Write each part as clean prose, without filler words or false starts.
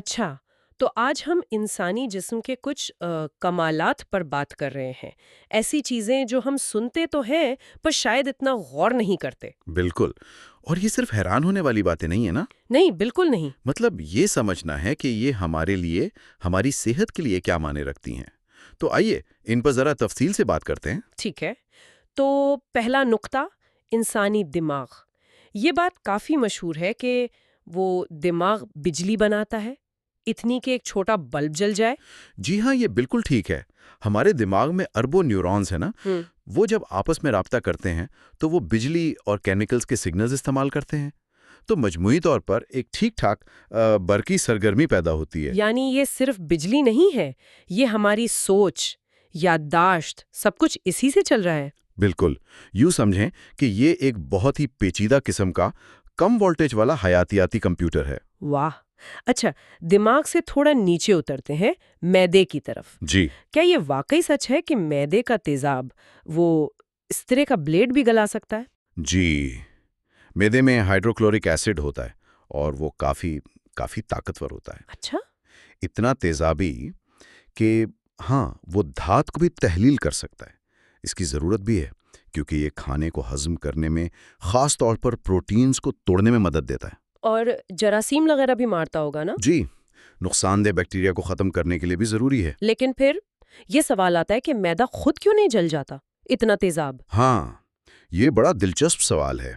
اچھا، تو آج ہم انسانی جسم کے کچھ کمالات پر بات کر رہے ہیں، ایسی چیزیں جو ہم سنتے تو ہیں پر شاید اتنا غور نہیں کرتے۔ بالکل۔ اور یہ صرف حیران ہونے والی باتیں نہیں ہیں نا، نہیں، بالکل نہیں۔ مطلب یہ سمجھنا ہے کہ یہ ہمارے لیے، ہماری صحت کے لیے کیا معنی رکھتی ہیں۔ تو آئیے ان پر ذرا تفصیل سے بات کرتے ہیں۔ ٹھیک ہے، تو پہلا نقطہ، انسانی دماغ۔ یہ بات کافی مشہور ہے کہ وہ دماغ بجلی بناتا ہے، اتنی کہ ایک چھوٹا بلب جل جائے۔ جی ہاں، یہ بالکل ٹھیک ہے۔ ہمارے دماغ میں اربوں نیورونز ہیں نا، ہم، وہ جب آپس میں رابطہ کرتے ہیں تو وہ بجلی اور کیمیکلز کے سگنلز استعمال کرتے ہیں، تو مجموعی طور پر ایک ٹھیک ٹھاک برقی سرگرمی پیدا ہوتی ہے۔ یعنی یہ صرف بجلی نہیں ہے، یہ ہماری سوچ، یادداشت، سب کچھ اسی سے چل رہا ہے۔ بالکل، یوں سمجھیں کہ یہ ایک بہت ہی پیچیدہ قسم کا کم وولٹیج والا حیاتیاتی کمپیوٹر ہے۔ واہ! اچھا، دماغ سے تھوڑا نیچے اترتے ہیں، معدے کی طرف۔ جی کیا یہ واقعی سچ ہے کہ معدے کا تیزاب وہ اس طرح کا بلیڈ بھی گلا سکتا ہے؟ جی، معدے میں ہائیڈروکلورک ایسڈ ہوتا ہے اور وہ کافی کافی طاقتور ہوتا ہے، اچھا، اتنا تیزابی کہ ہاں وہ دھات کو بھی تحلیل کر سکتا ہے۔ اس کی ضرورت بھی ہے کیونکہ یہ کھانے کو ہضم کرنے میں، خاص طور پر پروٹینز کو توڑنے میں مدد دیتا ہے۔ اور جراثیم وغیرہ بھی مارتا ہوگا نا؟ جی، نقصان دہ بیکٹیریا کو ختم کرنے کے لیے بھی ضروری ہے۔ لیکن پھر یہ سوال آتا ہے کہ معدہ خود کیوں نہیں جل جاتا، اتنا تیزاب؟ ہاں، یہ بڑا دلچسپ سوال ہے۔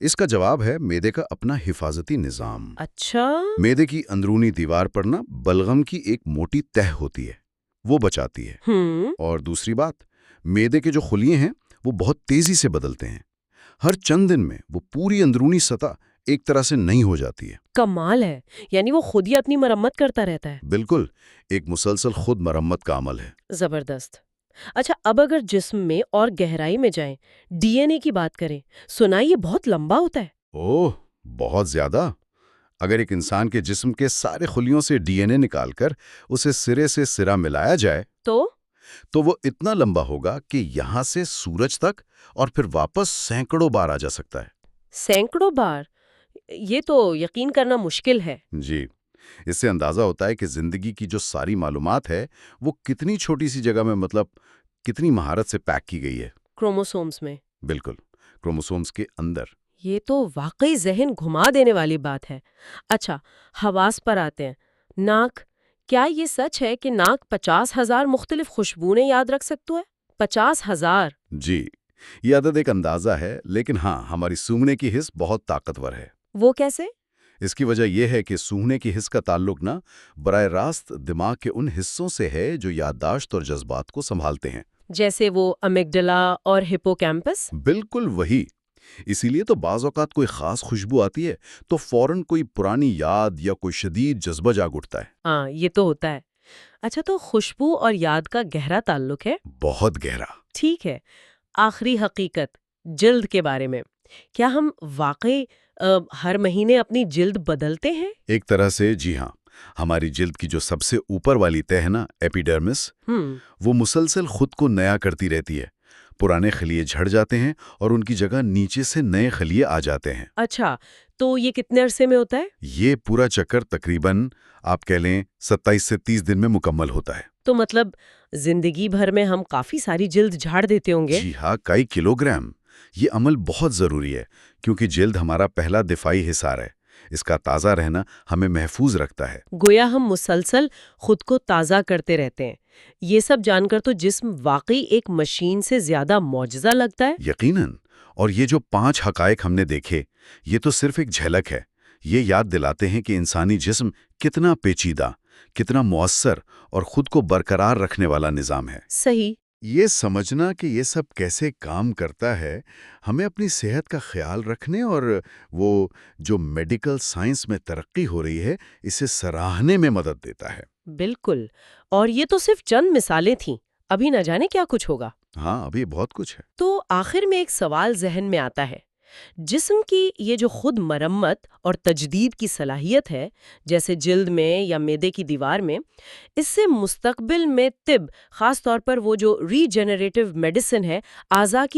اس کا جواب ہے معدے کا اپنا حفاظتی نظام۔ اچھا، معدے کی اندرونی دیوار پر نا بلغم کی ایک موٹی تہ ہوتی ہے، وہ بچاتی ہے۔ اور دوسری بات، معدے کے جو خلیے ہیں وہ بہت تیزی سے بدلتے ہیں۔ ہر چند دن میں وہ پوری اندرونی سطح ایک طرح سے نئی ہو جاتی ہے۔ کمال ہے، یعنی وہ خود ہی اپنی مرمت کرتا رہتا ہے۔ بالکل، ایک مسلسل خود مرمت کا عمل ہے۔ زبردست۔ اچھا، اب اگر جسم میں اور گہرائی میں جائیں، ڈی این اے کی بات کریں، سنا یہ بہت لمبا ہوتا ہے۔ اوہ، بہت زیادہ۔ اگر ایک انسان کے جسم کے سارے خلیوں سے ڈی این اے نکال کر اسے سرے سے سرا ملایا جائے تو وہ اتنا لمبا ہوگا کہ یہاں سے سورج تک اور پھر واپس سینکڑوں بار آ جا سکتا ہے۔ سینکڑوں بار؟ یہ تو یقین کرنا مشکل ہے۔ جی، اس سے اندازہ ہوتا ہے کہ زندگی کی جو ساری معلومات ہے وہ کتنی چھوٹی سی جگہ میں، مطلب کتنی مہارت سے پیک کی گئی ہے۔ کروموسومز میں؟ بالکل، کروموسومز کے اندر۔ یہ تو واقعی ذہن گھما دینے والی بات ہے۔ اچھا، حواس پر آتے ہیں۔ ناک، کیا یہ سچ ہے کہ ناک 50,000 مختلف خوشبوئیں یاد رکھ سکتا ہے؟ 50,000؟ جی، یہ عدد ایک اندازہ ہے، لیکن ہاں ہماری سونگھنے کی حس بہت طاقتور ہے۔ وہ کیسے؟ اس کی وجہ یہ ہے کہ سونگھنے کی حس کا تعلق نا براہ راست دماغ کے ان حصوں سے ہے جو یادداشت اور جذبات کو سنبھالتے ہیں۔ جیسے وہ امیگڈلا اور ہپوکیمپس؟ بالکل وہی۔ اسی لیے تو بعض اوقات کوئی خاص خوشبو آتی ہے تو فوراً کوئی پرانی یاد یا کوئی شدید جذبہ جاگ اٹھتا ہے۔ ہاں، یہ تو ہوتا ہے۔ اچھا، تو خوشبو اور یاد کا گہرا تعلق ہے؟ بہت گہرا۔ ٹھیک ہے، آخری حقیقت، جلد کے بارے میں، کیا ہم واقعی ہر مہینے اپنی جلد بدلتے ہیں؟ ایک طرح سے جی ہاں، ہماری جلد کی جو سب سے اوپر والی تہ ہے نا، ایپیڈرمس، وہ مسلسل خود کو نیا کرتی رہتی ہے۔ پرانے خلیے جھڑ جاتے ہیں اور ان کی جگہ نیچے سے نئے خلیے آ جاتے ہیں۔ اچھا، تو یہ کتنے عرصے میں ہوتا ہے؟ یہ پورا چکر تقریباً آپ کہہ لیں 27 سے 30 دن میں مکمل ہوتا ہے۔ تو مطلب زندگی بھر میں ہم کافی ساری جلد جھاڑ دیتے ہوں گے؟ جی ہاں، کئی کلو گرام۔ یہ عمل بہت ضروری ہے کیونکہ جلد ہمارا پہلا دفاعی حصار ہے۔ اس کا تازہ رہنا ہمیں محفوظ رکھتا ہے۔ گویا ہم مسلسل خود کو تازہ کرتے رہتے ہیں۔ یہ سب جان کر تو جسم واقعی ایک مشین سے زیادہ معجزہ لگتا ہے۔ یقیناً، اور یہ جو 5 حقائق ہم نے دیکھے، یہ تو صرف ایک جھلک ہے۔ یہ یاد دلاتے ہیں کہ انسانی جسم کتنا پیچیدہ، کتنا مؤثر اور خود کو برقرار رکھنے والا نظام ہے۔ صحیح۔ یہ سمجھنا کہ یہ سب کیسے کام کرتا ہے، ہمیں اپنی صحت کا خیال رکھنے اور وہ جو میڈیکل سائنس میں ترقی ہو رہی ہے اسے سراہنے میں مدد دیتا ہے۔ بالکل، اور یہ تو صرف چند مثالیں تھیں، ابھی نہ جانے کیا کچھ ہوگا۔ ہاں، ابھی بہت کچھ ہے۔ تو آخر میں ایک سوال ذہن میں آتا ہے، جسم کی یہ جو خود مرمت اور تجدید کی صلاحیت ہے، جیسے جلد میں یا معدے کی دیوار میں، اس سے مستقبل میں طب، خاص طور پر وہ جو ری جنریٹیو میڈیسن ہے، اعضاء کی